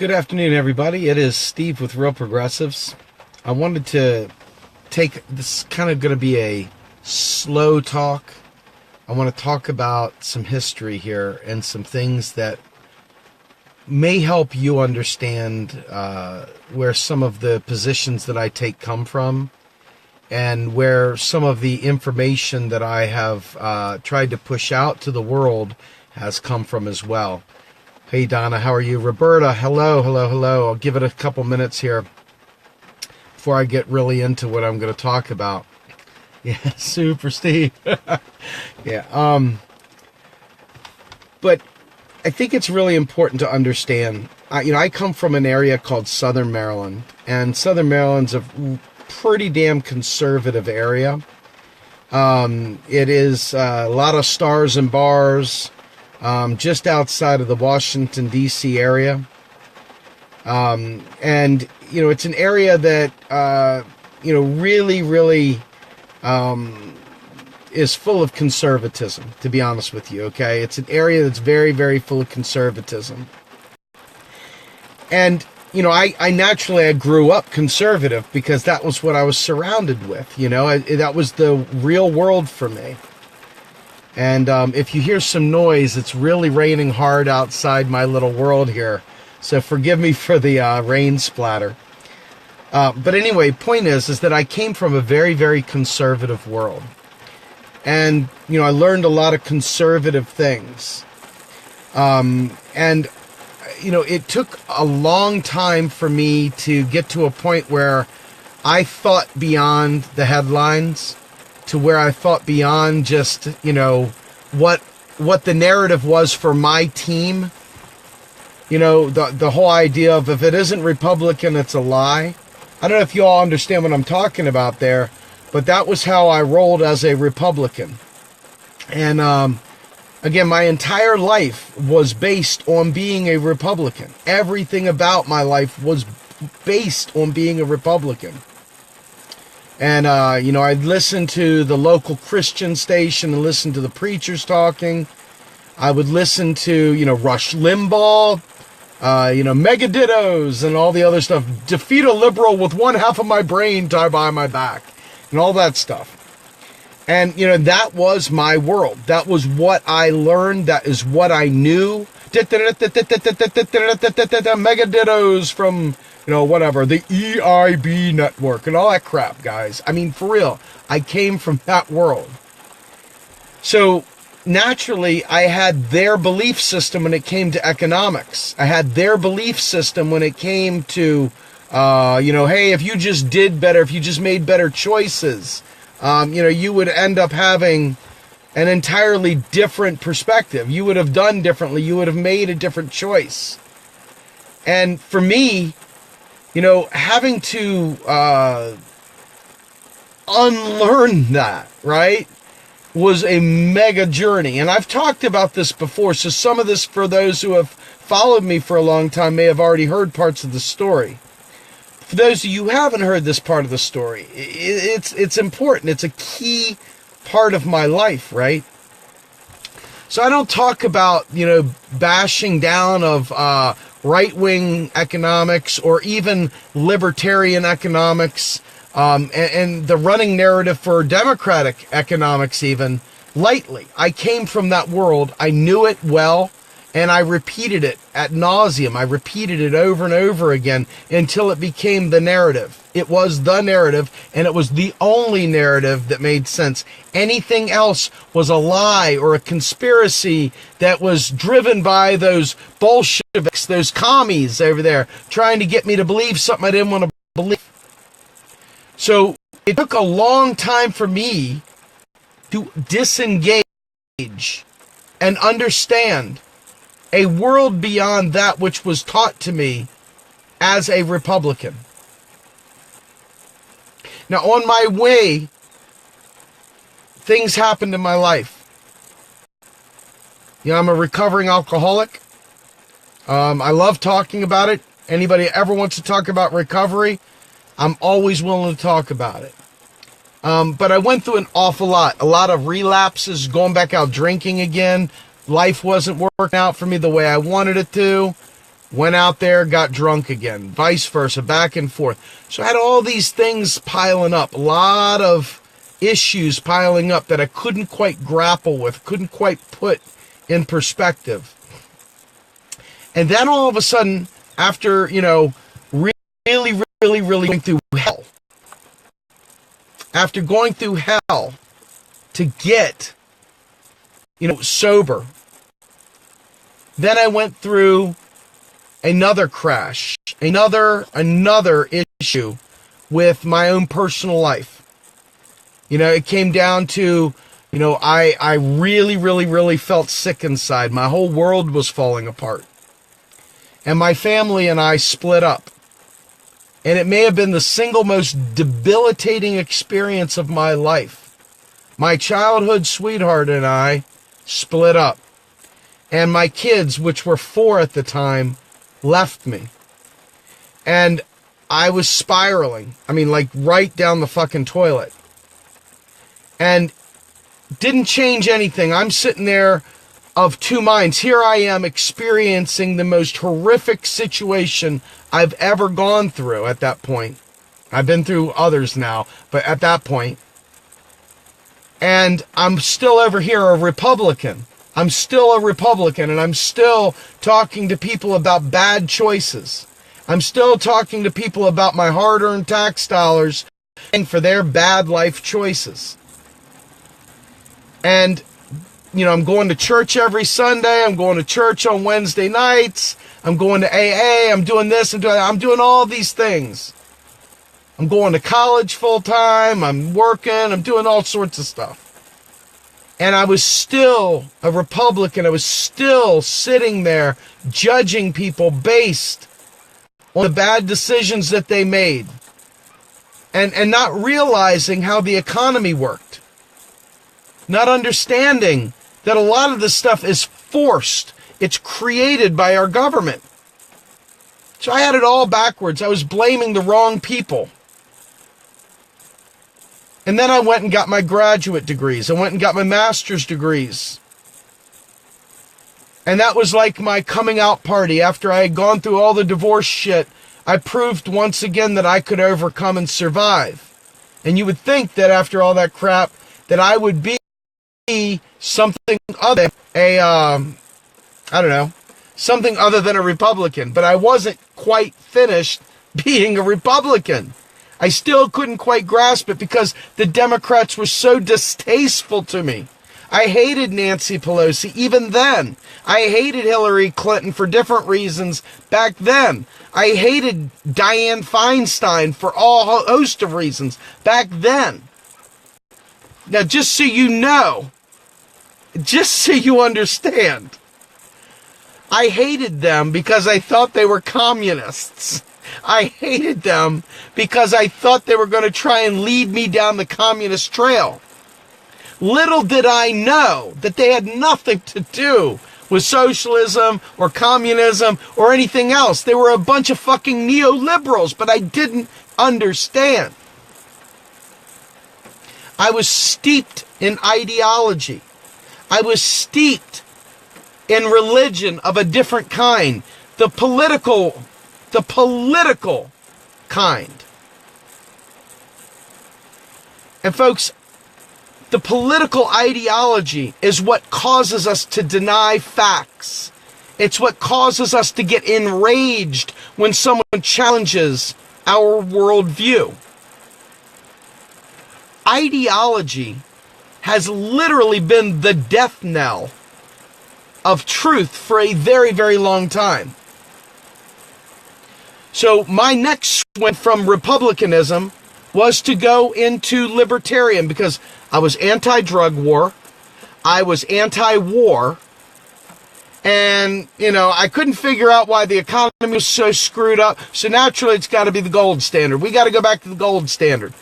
Good afternoon, everybody. It is Steve with Real Progressives. I wanted to this kind of going to be a slow talk. I want to talk about some history here and some things that may help you understand where some of the positions that I take come from and where some of the information that I have tried to push out to the world has come from as well. Hey, Donna, how are you? Roberta, hello. I'll give it a couple minutes here before I get really into what I'm going to talk about. Yeah, super Steve. Yeah. But I think it's really important to understand. I come from an area called Southern Maryland, and Southern Maryland's a pretty damn conservative area. It is a lot of stars and bars. Just outside of the Washington, D.C. area. And, it's an area that, really is full of conservatism, to be honest with you, okay? It's an area that's very, very full of conservatism. And, I naturally grew up conservative because that was what I was surrounded with, that was the real world for me. And if you hear some noise, it's really raining hard outside my little world here. So forgive me for the rain splatter. But anyway, point is that I came from a very, very conservative world. And, I learned a lot of conservative things. It took a long time for me to get to a point where I thought beyond the headlines, to where I thought beyond just, what the narrative was for my team. The whole idea of if it isn't Republican, it's a lie. I don't know if you all understand what I'm talking about there, but that was how I rolled as a Republican. And, again, my entire life was based on being a Republican. Everything about my life was based on being a Republican. And, I'd listen to the local Christian station and listen to the preachers talking. I would listen to, Rush Limbaugh, Megadittos and all the other stuff. Defeat a liberal with one half of my brain tied behind my back and all that stuff. And, that was my world. That was what I learned. That is what I knew. Megadittos from... whatever, the EIB network and all that crap, guys. I mean, for real, I came from that world. So, naturally, I had their belief system when it came to economics. I had their belief system when it came to, hey, if you just did better, if you just made better choices, you would end up having an entirely different perspective. You would have done differently. You would have made a different choice. And for me, having to unlearn that, right, was a mega journey. And I've talked about this before, so some of this, for those who have followed me for a long time, may have already heard parts of the story. For those of you who haven't heard this part of the story, it's important. It's a key part of my life, right? So I don't talk about, bashing down of right-wing economics or even libertarian economics and the running narrative for democratic economics even lightly. I came from that world. I knew it well, and I repeated it ad nauseum. I repeated it over and over again until it became the narrative. It was the narrative, and it was the only narrative that made sense. Anything else was a lie or a conspiracy that was driven by those Bolsheviks, those commies over there, trying to get me to believe something I didn't want to believe. So it took a long time for me to disengage and understand a world beyond that which was taught to me as a Republican. Now, on my way, things happened in my life. I'm a recovering alcoholic. I love talking about it. Anybody ever wants to talk about recovery, I'm always willing to talk about it. But I went through an awful lot. A lot of relapses, going back out drinking again. Life wasn't working out for me the way I wanted it to. Went out there, got drunk again, vice versa, back and forth. So I had all these things piling up, a lot of issues piling up that I couldn't quite grapple with, couldn't quite put in perspective. And then all of a sudden, after, really going through hell, after going through hell to get, sober, then I went through another crash, another issue with my own personal life. It came down to, I really felt sick inside. My whole world was falling apart. And my family and I split up. And it may have been the single most debilitating experience of my life. My childhood sweetheart and I split up. And my kids, which were 4 at the time, left me. And I was spiraling. Right down the fucking toilet. And didn't change anything. I'm sitting there of two minds. Here I am experiencing the most horrific situation I've ever gone through at that point. I've been through others now, but at that point. And I'm still over here a Republican. I'm still a Republican, and I'm still talking to people about bad choices. I'm still talking to people about my hard-earned tax dollars and for their bad life choices. And I'm going to church every Sunday. I'm going to church on Wednesday nights. I'm going to AA. I'm doing this and doing that. I'm doing all these things. I'm going to college full time. I'm working. I'm doing all sorts of stuff. And I was still a Republican. I was still sitting there judging people based on the bad decisions that they made. And not realizing how the economy worked. Not understanding that a lot of this stuff is forced. It's created by our government. So I had it all backwards. I was blaming the wrong people. And then I went and got my graduate degrees. I went and got my master's degrees. And that was like my coming out party. After I had gone through all the divorce shit, I proved once again that I could overcome and survive. And you would think that after all that crap, that I would be something other than something other than a Republican. But I wasn't quite finished being a Republican. I still couldn't quite grasp it because the Democrats were so distasteful to me. I hated Nancy Pelosi even then. I hated Hillary Clinton for different reasons back then. I hated Dianne Feinstein for all host of reasons back then. Now, just so you know, just so you understand, I hated them because I thought they were communists. I hated them because I thought they were going to try and lead me down the communist trail. Little did I know that they had nothing to do with socialism or communism or anything else. They were a bunch of fucking neoliberals, but I didn't understand. I was steeped in ideology. I was steeped in religion of a different kind. The political kind. And folks, the political ideology is what causes us to deny facts. It's what causes us to get enraged when someone challenges our worldview. Ideology has literally been the death knell of truth for a very, very long time. So my next swing from Republicanism was to go into libertarian because I was anti-drug war, I was anti-war, and, I couldn't figure out why the economy was so screwed up, so naturally it's got to be the gold standard. We got to go back to the gold standard.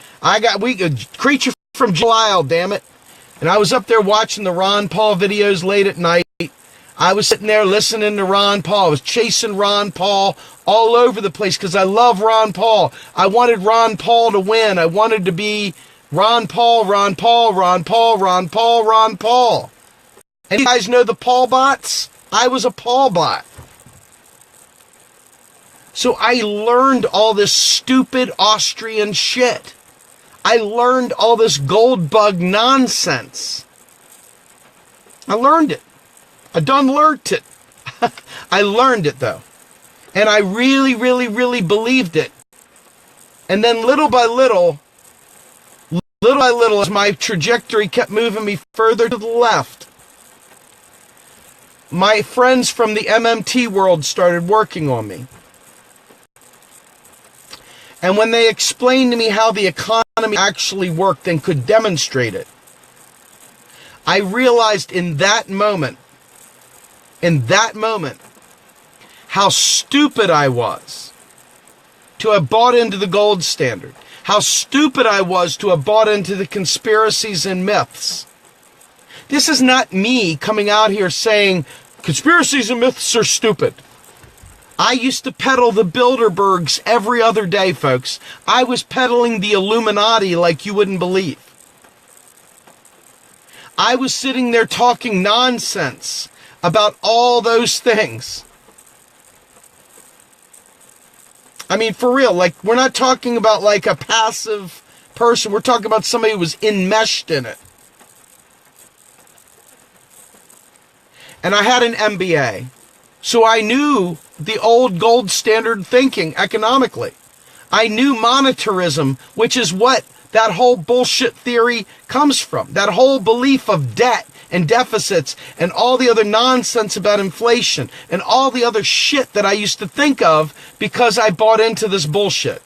Creature from Belial, damn it. And I was up there watching the Ron Paul videos late at night. I was sitting there listening to Ron Paul. I was chasing Ron Paul all over the place because I love Ron Paul. I wanted Ron Paul to win. I wanted to be Ron Paul, Ron Paul, Ron Paul, Ron Paul, Ron Paul. And you guys know the Paul bots? I was a Paul bot. So I learned all this stupid Austrian shit. I learned all this gold bug nonsense. I learned it. I done learned it. I learned it though. And I really, really, really believed it. And then little by little, as my trajectory kept moving me further to the left, my friends from the MMT world started working on me. And when they explained to me how the economy actually worked and could demonstrate it, I realized in that moment, how stupid I was to have bought into the gold standard. How stupid I was to have bought into the conspiracies and myths. This is not me coming out here saying conspiracies and myths are stupid. I used to peddle the Bilderbergs every other day, folks. I was peddling the Illuminati like you wouldn't believe. I was sitting there talking nonsense about all those things. I mean, for real, like, we're not talking about like a passive person. We're talking about somebody who was enmeshed in it. And I had an MBA. So I knew the old gold standard thinking economically. I knew monetarism, which is what that whole bullshit theory comes from. That whole belief of debt and deficits and all the other nonsense about inflation and all the other shit that I used to think of because I bought into this bullshit.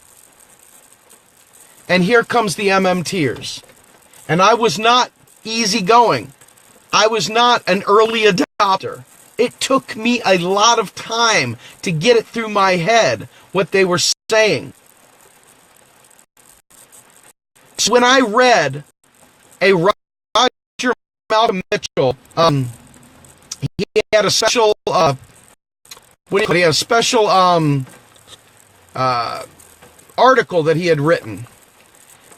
And here comes the MMTers. And I was not easygoing. I was not an early adopter. It took me a lot of time to get it through my head what they were saying. So when I read a Roger Malcolm Mitchell, he had a special, article that he had written,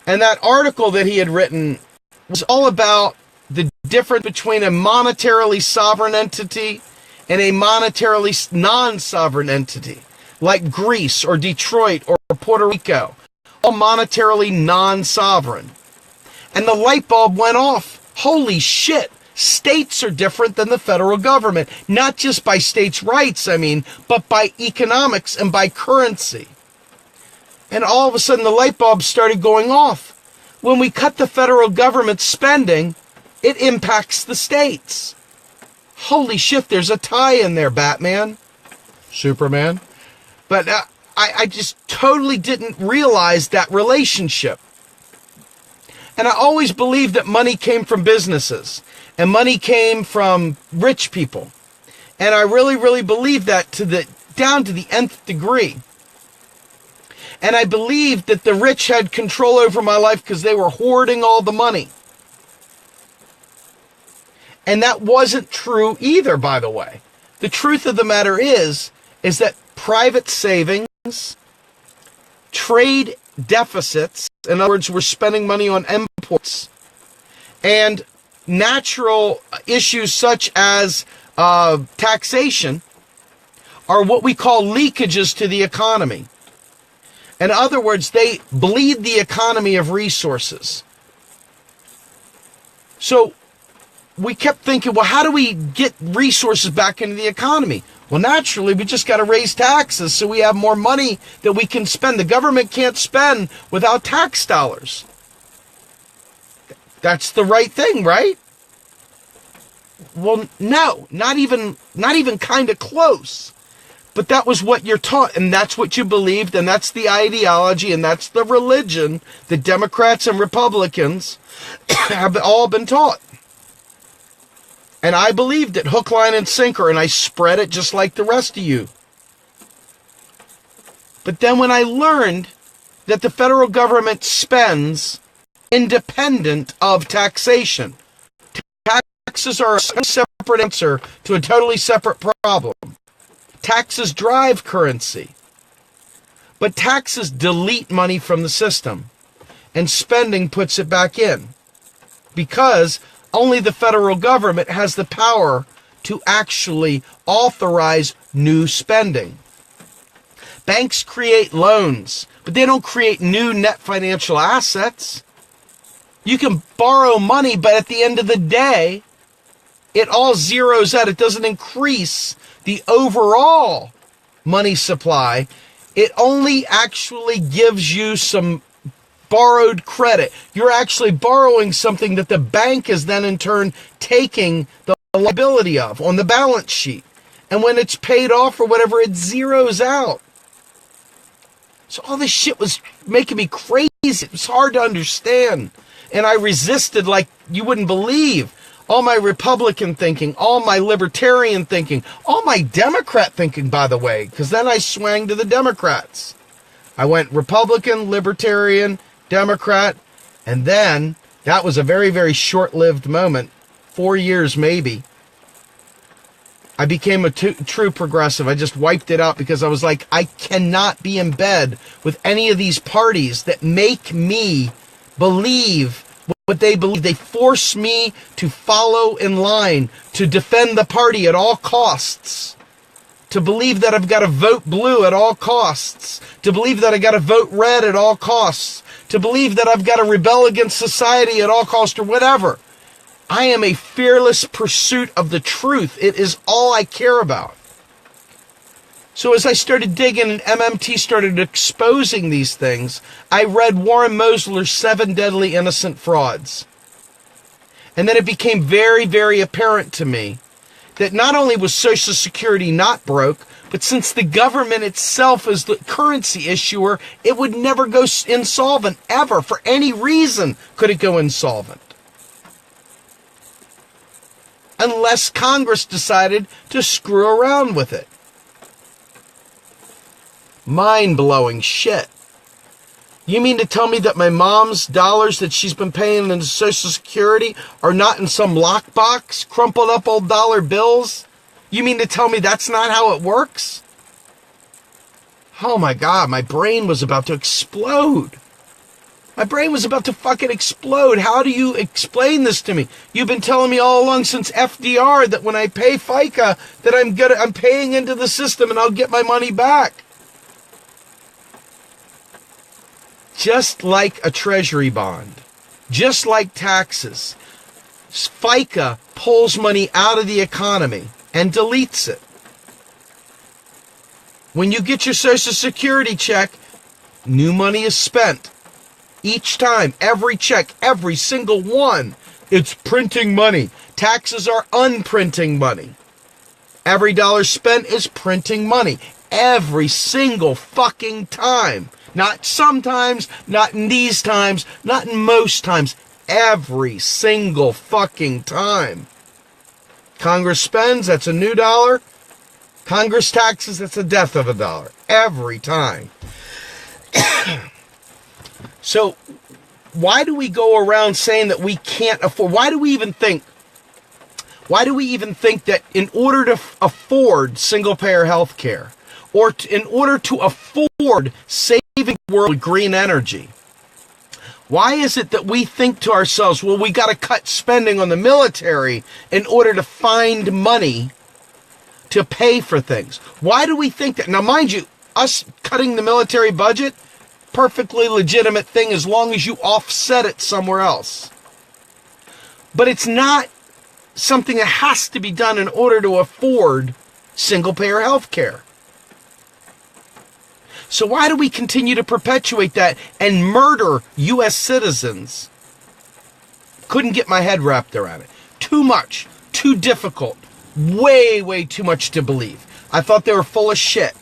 and that article that he had written was all about the difference between a monetarily sovereign entity and a monetarily non-sovereign entity, like Greece or Detroit or Puerto Rico, all monetarily non-sovereign. And the light bulb went off. Holy shit, states are different than the federal government, not just by states' rights, but by economics and by currency. And all of a sudden the light bulb started going off. When we cut the federal government spending, it impacts the states. Holy shit, there's a tie in there, Batman. Superman. But I just totally didn't realize that relationship. And I always believed that money came from businesses. And money came from rich people. And I really, really believed that down to the nth degree. And I believed that the rich had control over my life because they were hoarding all the money. And that wasn't true either, by the way. The truth of the matter is that private savings, trade deficits, in other words, we're spending money on imports, and natural issues such as taxation are what we call leakages to the economy. In other words, they bleed the economy of resources. So we kept thinking, well, how do we get resources back into the economy? Well, naturally, we just got to raise taxes so we have more money that we can spend. The government can't spend without tax dollars. That's the right thing, right? Well, no, not even kind of close. But that was what you're taught, and that's what you believed, and that's the ideology, and that's the religion that Democrats and Republicans have all been taught. And I believed it hook, line, and sinker, and I spread it just like the rest of you. But then when I learned that the federal government spends independent of taxation, taxes are a separate answer to a totally separate problem. Taxes drive currency. But taxes delete money from the system, and spending puts it back in. Because only the federal government has the power to actually authorize new spending. Banks create loans, but they don't create new net financial assets. You can borrow money, but at the end of the day, it all zeroes out. It doesn't increase the overall money supply. It only actually gives you some borrowed credit. You're actually borrowing something that the bank is then in turn taking the liability of on the balance sheet. And when it's paid off or whatever, it zeroes out. So all this shit was making me crazy. It was hard to understand. And I resisted like you wouldn't believe. All my Republican thinking, all my Libertarian thinking, all my Democrat thinking, by the way, because then I swang to the Democrats. I went Republican, Libertarian, Democrat, and then that was a very, very short-lived moment, 4 years maybe. I became a true progressive. I just wiped it out because I was like, I cannot be in bed with any of these parties that make me believe what they believe. They force me to follow in line, to defend the party at all costs, to believe that I've got to vote blue at all costs, to believe that I got to vote red at all costs, to believe that I've got to rebel against society at all costs or whatever. I am a fearless pursuit of the truth. It is all I care about. So as I started digging and MMT started exposing these things, I read Warren Mosler's 7 Deadly Innocent Frauds. And then it became very, very apparent to me that not only was Social Security not broke, but since the government itself is the currency issuer, it would never go insolvent ever. For any reason could it go insolvent. Unless Congress decided to screw around with it. Mind-blowing shit. You mean to tell me that my mom's dollars that she's been paying into Social Security are not in some lockbox, crumpled up old dollar bills? You mean to tell me that's not how it works? Oh my God, my brain was about to explode. My brain was about to fucking explode. How do you explain this to me? You've been telling me all along since FDR that when I pay FICA that I'm paying into the system and I'll get my money back. Just like a treasury bond, just like taxes, FICA pulls money out of the economy and deletes it. When you get your Social Security check, new money is spent. Each time, every check, every single one, it's printing money. Taxes are unprinting money. Every dollar spent is printing money. Every single fucking time. Not sometimes, not in these times, not in most times. Every single fucking time. Congress spends, that's a new dollar. Congress taxes, that's the death of a dollar. Every time. So, why do we go around saying that we can't afford? Why do we even think that in order to afford single-payer health care, or in order to afford saving the world with green energy, why is it that we think to ourselves, well, we got to cut spending on the military in order to find money to pay for things? Why do we think that? Now, mind you, us cutting the military budget, perfectly legitimate thing as long as you offset it somewhere else. But it's not something that has to be done in order to afford single-payer health care. So why do we continue to perpetuate that and murder U.S. citizens? Couldn't get my head wrapped around it. Too much. Too difficult. Way, way too much to believe. I thought they were full of shit.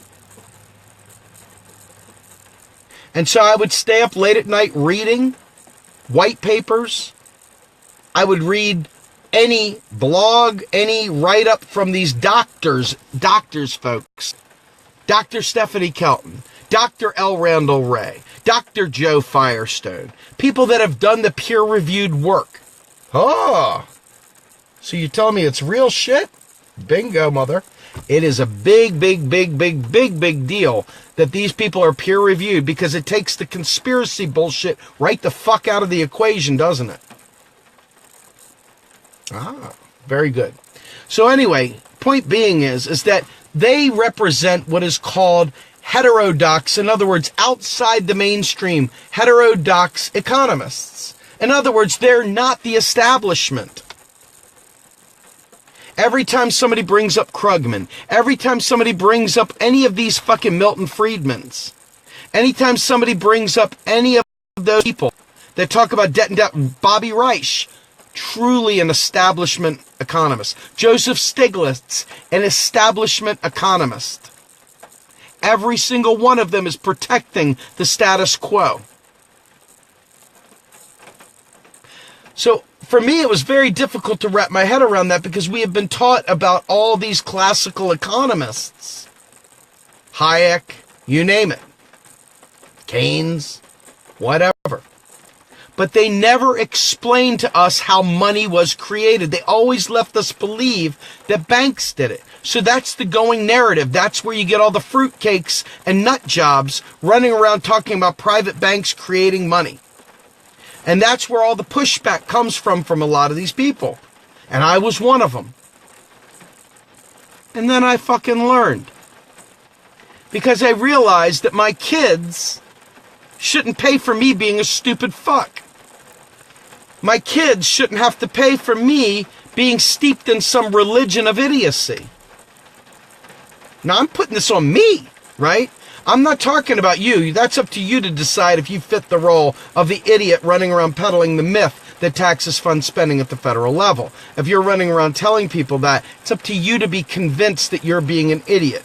And so I would stay up late at night reading white papers. I would read any blog, any write-up from these doctors folks. Dr. Stephanie Kelton, Dr. L. Randall Wray, Dr. Joe Firestone. People that have done the peer-reviewed work. Oh, so you tell me it's real shit? Bingo, mother. It is a big, big, big, big, big, big deal that these people are peer-reviewed because it takes the conspiracy bullshit right the fuck out of the equation, doesn't it? Ah, very good. So anyway, point being is that they represent what is called heterodox, in other words, outside the mainstream, heterodox economists. In other words, they're not the establishment. Every time somebody brings up Krugman, every time somebody brings up any of these fucking Milton Friedmans, anytime somebody brings up any of those people that talk about debt and debt, Bobby Reich, truly an establishment economist. Joseph Stiglitz, an establishment economist. Every single one of them is protecting the status quo. So for me, it was very difficult to wrap my head around that because we have been taught about all these classical economists. Hayek, you name it. Keynes, whatever. But they never explained to us how money was created. They always left us believe that banks did it. So that's the going narrative. That's where you get all the fruitcakes and nut jobs running around talking about private banks creating money. And that's where all the pushback comes from a lot of these people. And I was one of them. And then I fucking learned. Because I realized that my kids shouldn't pay for me being a stupid fuck. My kids shouldn't have to pay for me being steeped in some religion of idiocy. Now, I'm putting this on me, right? I'm not talking about you. That's up to you to decide if you fit the role of the idiot running around peddling the myth that taxes fund spending at the federal level. If you're running around telling people that, it's up to you to be convinced that you're being an idiot.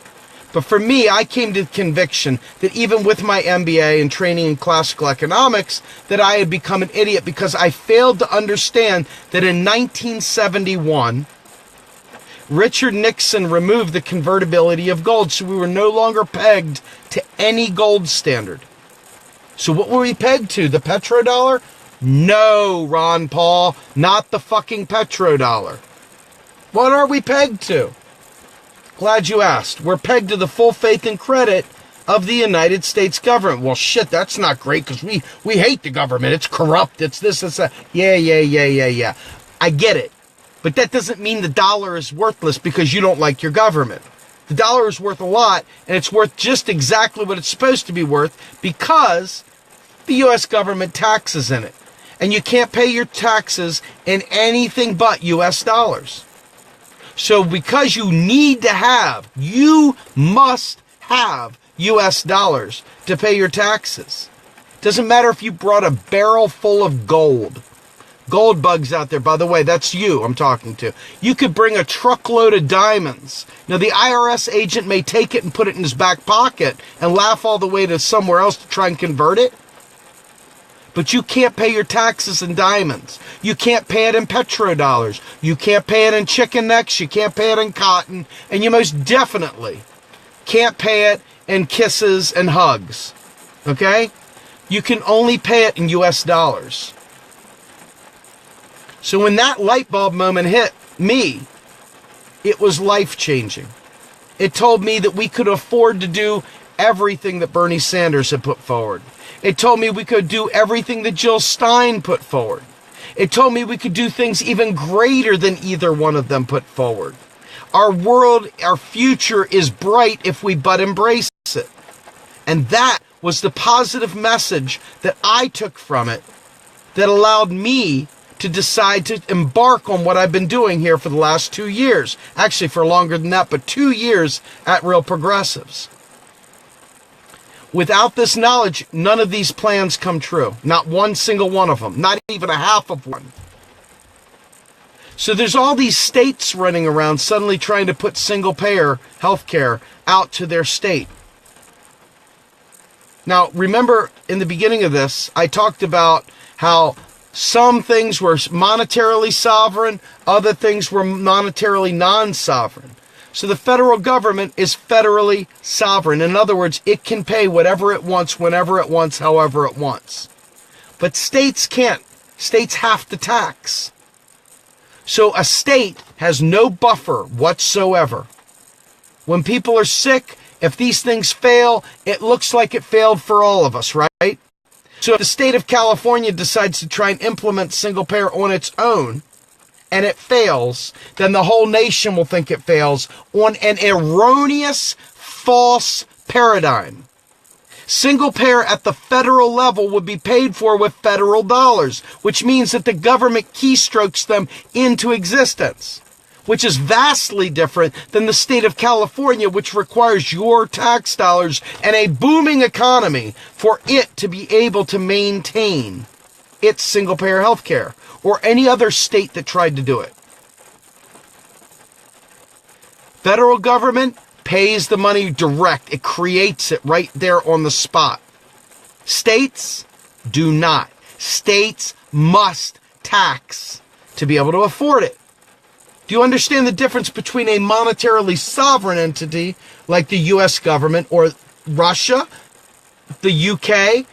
But for me, I came to the conviction that even with my MBA and training in classical economics, that I had become an idiot because I failed to understand that in 1971, Richard Nixon removed the convertibility of gold, so we were no longer pegged to any gold standard. So what were we pegged to? The petrodollar? No, Ron Paul, not the fucking petrodollar. What are we pegged to? Glad you asked. We're pegged to the full faith and credit of the United States government. Well, shit, that's not great because we hate the government. It's corrupt. It's this, it's that. Yeah. I get it. But that doesn't mean the dollar is worthless because you don't like your government. The dollar is worth a lot, and it's worth just exactly what it's supposed to be worth because the U.S. government taxes in it. And you can't pay your taxes in anything but U.S. dollars. So because you must have U.S. dollars to pay your taxes. Doesn't matter if you brought a barrel full of gold. Gold bugs out there, by the way, that's you I'm talking to. You could bring a truckload of diamonds. Now, the IRS agent may take it and put it in his back pocket and laugh all the way to somewhere else to try and convert it. But you can't pay your taxes in diamonds. You can't pay it in petrodollars. You can't pay it in chicken necks. You can't pay it in cotton. And you most definitely can't pay it in kisses and hugs. Okay? You can only pay it in U.S. dollars. So when that light bulb moment hit me, it was life-changing. It told me that we could afford to do everything that Bernie Sanders had put forward. It told me we could do everything that Jill Stein put forward. It told me we could do things even greater than either one of them put forward. Our world, our future is bright if we but embrace it. And that was the positive message that I took from it that allowed me to decide to embark on what I've been doing here for the last 2 years. Actually, for longer than that, but 2 years at Real Progressives. Without this knowledge, none of these plans come true. Not one single one of them. Not even a half of one. So there's all these states running around suddenly trying to put single-payer healthcare out to their state. Now, remember in the beginning of this, I talked about how some things were monetarily sovereign, other things were monetarily non-sovereign. So the federal government is federally sovereign. In other words, it can pay whatever it wants, whenever it wants, however it wants. But states can't. States have to tax. So a state has no buffer whatsoever. When people are sick, if these things fail, it looks like it failed for all of us, right? So if the state of California decides to try and implement single payer on its own, and it fails, then the whole nation will think it fails on an erroneous, false paradigm. Single payer at the federal level would be paid for with federal dollars, which means that the government keystrokes them into existence, which is vastly different than the state of California, which requires your tax dollars and a booming economy for it to be able to maintain its single payer health care, or any other state that tried to do it. Federal government pays the money direct. It creates it right there on the spot. States do not. States must tax to be able to afford it. Do you understand the difference between a monetarily sovereign entity like the US government or Russia, the UK,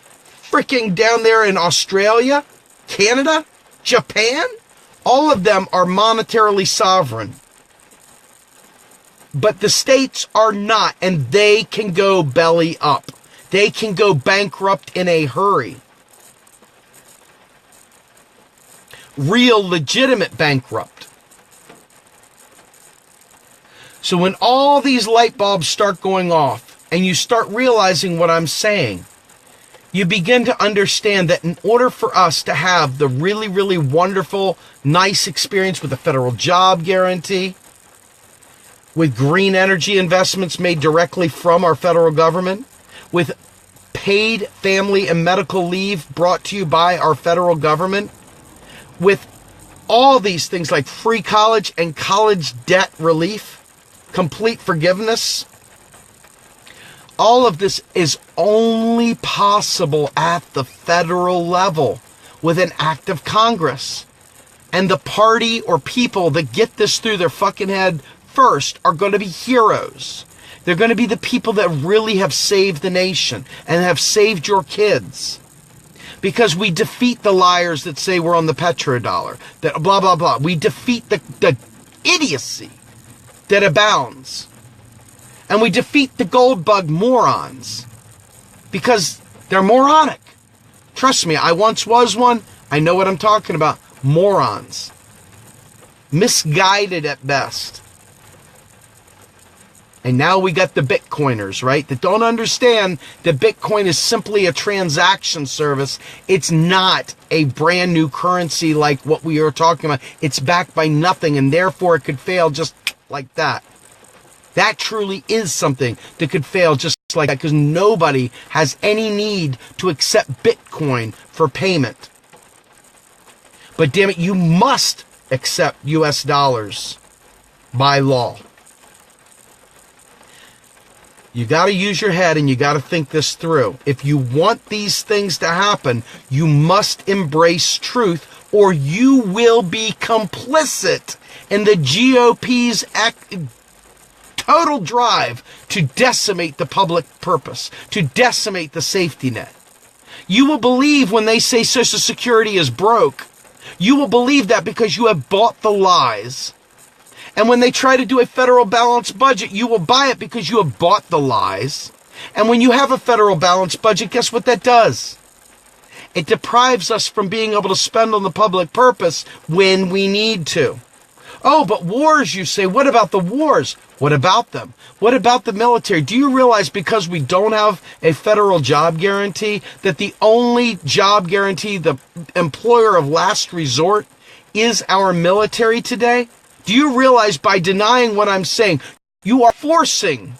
freaking down there in Australia, Canada, Japan? All of them are monetarily sovereign. But the states are not, and they can go belly up. They can go bankrupt in a hurry. Real, legitimate bankrupt. So when all these light bulbs start going off, and you start realizing what I'm saying, you begin to understand that in order for us to have the really, really wonderful, nice experience with the federal job guarantee, with green energy investments made directly from our federal government, with paid family and medical leave brought to you by our federal government, with all these things like free college and college debt relief, complete forgiveness, all of this is only possible at the federal level with an act of Congress. And the party or people that get this through their fucking head first are going to be heroes. They're going to be the people that really have saved the nation and have saved your kids. Because we defeat the liars that say we're on the petrodollar, that blah, blah, blah. We defeat the idiocy that abounds. And we defeat the gold bug morons because they're moronic. Trust me, I once was one. I know what I'm talking about. Morons. Misguided at best. And now we got the Bitcoiners, right? That don't understand that Bitcoin is simply a transaction service. It's not a brand new currency like what we are talking about. It's backed by nothing, and therefore it could fail just like that. That truly is something that could fail just like that because nobody has any need to accept Bitcoin for payment. But damn it, you must accept US dollars by law. You got to use your head and you got to think this through. If you want these things to happen, you must embrace truth or you will be complicit in the GOP's total drive to decimate the public purpose, to decimate the safety net. You will believe when they say Social Security is broke. You will believe that because you have bought the lies. And when they try to do a federal balanced budget, you will buy it because you have bought the lies. And when you have a federal balanced budget, guess what that does? It deprives us from being able to spend on the public purpose when we need to. Oh, but wars, you say. What about the wars? What about them? What about the military? Do you realize because we don't have a federal job guarantee, that the only job guarantee, the employer of last resort, is our military today? Do you realize by denying what I'm saying, you are forcing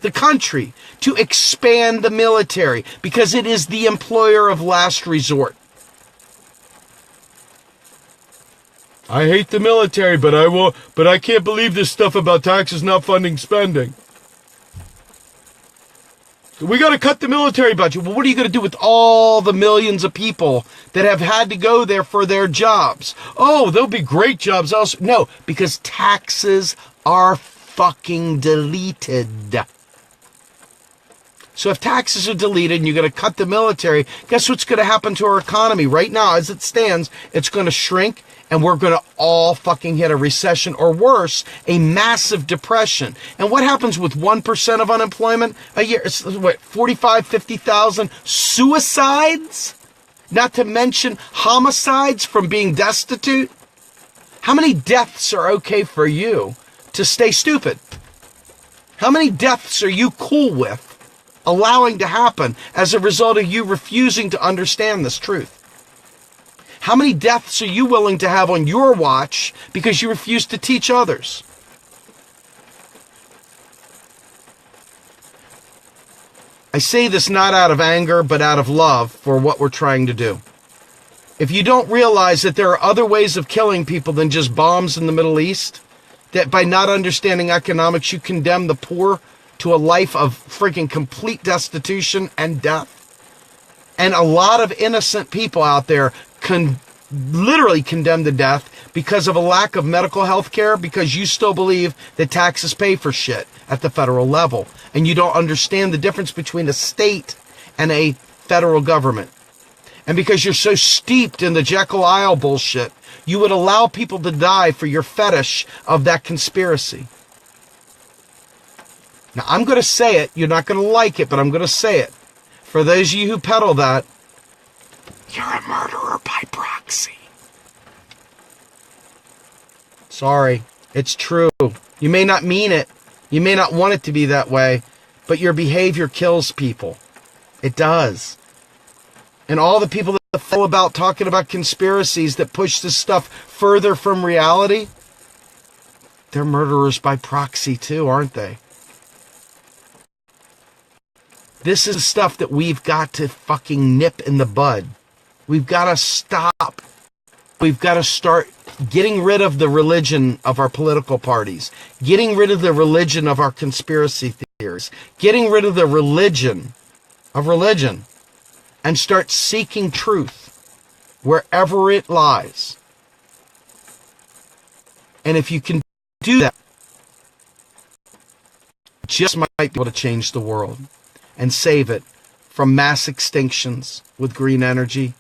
the country to expand the military because it is the employer of last resort? I hate the military, but I can't believe this stuff about taxes not funding spending. We got to cut the military budget. Well, what are you going to do with all the millions of people that have had to go there for their jobs? Oh, there'll be great jobs also. No, because taxes are fucking deleted. So if taxes are deleted and you're going to cut the military, guess what's going to happen to our economy? Right now, as it stands, it's going to shrink. And we're going to all fucking hit a recession or worse, a massive depression. And what happens with 1% of unemployment a year? It's what, 45, 50,000 suicides? Not to mention homicides from being destitute. How many deaths are okay for you to stay stupid? How many deaths are you cool with allowing to happen as a result of you refusing to understand this truth? How many deaths are you willing to have on your watch because you refuse to teach others? I say this not out of anger, but out of love for what we're trying to do. If you don't realize that there are other ways of killing people than just bombs in the Middle East, that by not understanding economics, you condemn the poor to a life of freaking complete destitution and death. And a lot of innocent people out there literally condemned to death because of a lack of medical health care, because you still believe that taxes pay for shit at the federal level. And you don't understand the difference between a state and a federal government. And because you're so steeped in the Jekyll Isle bullshit, you would allow people to die for your fetish of that conspiracy. Now, I'm going to say it. You're not going to like it, but I'm going to say it. For those of you who peddle that, you're a murderer by proxy. Sorry, it's true. You may not mean it. You may not want it to be that way, but your behavior kills people. It does. And all the people that feel about talking about conspiracies that push this stuff further from reality, they're murderers by proxy too, aren't they? This is stuff that we've got to fucking nip in the bud. We've got to stop. We've got to start getting rid of the religion of our political parties, getting rid of the religion of our conspiracy theories, getting rid of the religion of religion, and start seeking truth wherever it lies. And if you can do that, you just might be able to change the world and save it from mass extinctions with green energy.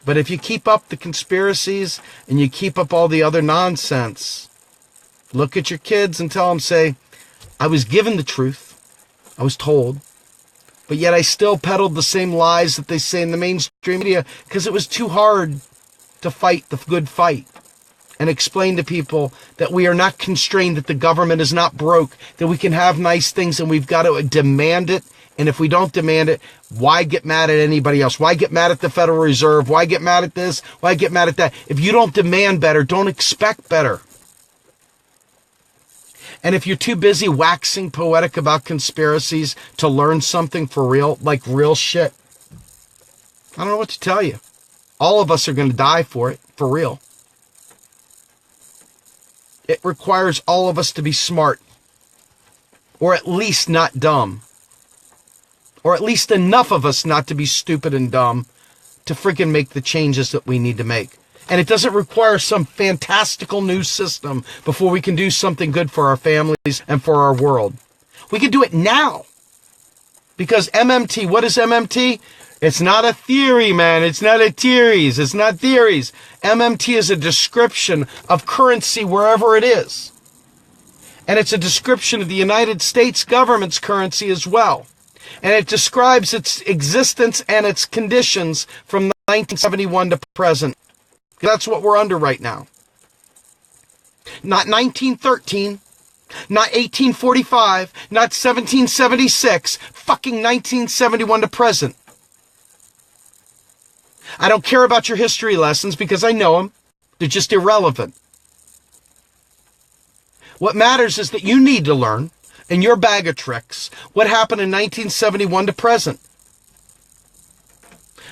But if you keep up the conspiracies and you keep up all the other nonsense, look at your kids and tell them, say, I was given the truth, I was told, but yet I still peddled the same lies that they say in the mainstream media because it was too hard to fight the good fight and explain to people that we are not constrained, that the government is not broke, that we can have nice things and we've got to demand it. And if we don't demand it, why get mad at anybody else? Why get mad at the Federal Reserve? Why get mad at this? Why get mad at that? If you don't demand better, don't expect better. And if you're too busy waxing poetic about conspiracies to learn something for real, like real shit, I don't know what to tell you. All of us are going to die for it, for real. It requires all of us to be smart, or at least not dumb. Or at least enough of us not to be stupid and dumb to freaking make the changes that we need to make. And it doesn't require some fantastical new system before we can do something good for our families and for our world. We can do it now. Because MMT, what is MMT? It's not a theory, man. It's not a theories. It's not theories. MMT is a description of currency wherever it is. And it's a description of the United States government's currency as well. And it describes its existence and its conditions from 1971 to present. That's what we're under right now. Not 1913, not 1845, not 1776, fucking 1971 to present. I don't care about your history lessons because I know them. They're just irrelevant. What matters is that you need to learn, in your bag of tricks, what happened in 1971 to present.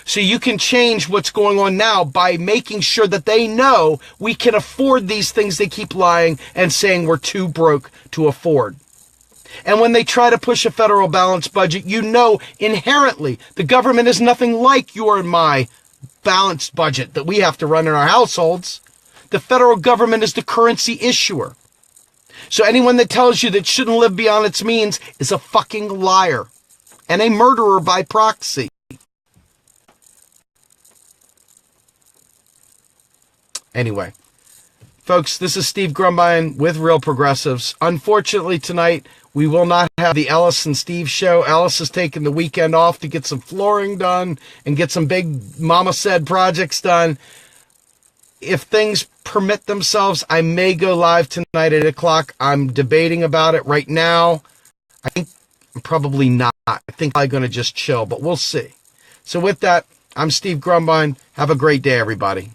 So you can change what's going on now by making sure that they know we can afford these things they keep lying and saying we're too broke to afford. And when they try to push a federal balanced budget, you know inherently the government is nothing like your and my balanced budget that we have to run in our households. The federal government is the currency issuer. So anyone that tells you that shouldn't live beyond its means is a fucking liar and a murderer by proxy. Anyway, folks, this is Steve Grumbine with Real Progressives. Unfortunately, tonight, we will not have the Ellis and Steve show. Ellis is taking the weekend off to get some flooring done and get some big Mama Said projects done. If things permit themselves, I may go live tonight at 8 o'clock. I'm debating about it right now. I think Probably not. I think I'm going to just chill, but we'll see. So with that, I'm Steve Grumbine. Have a great day, everybody.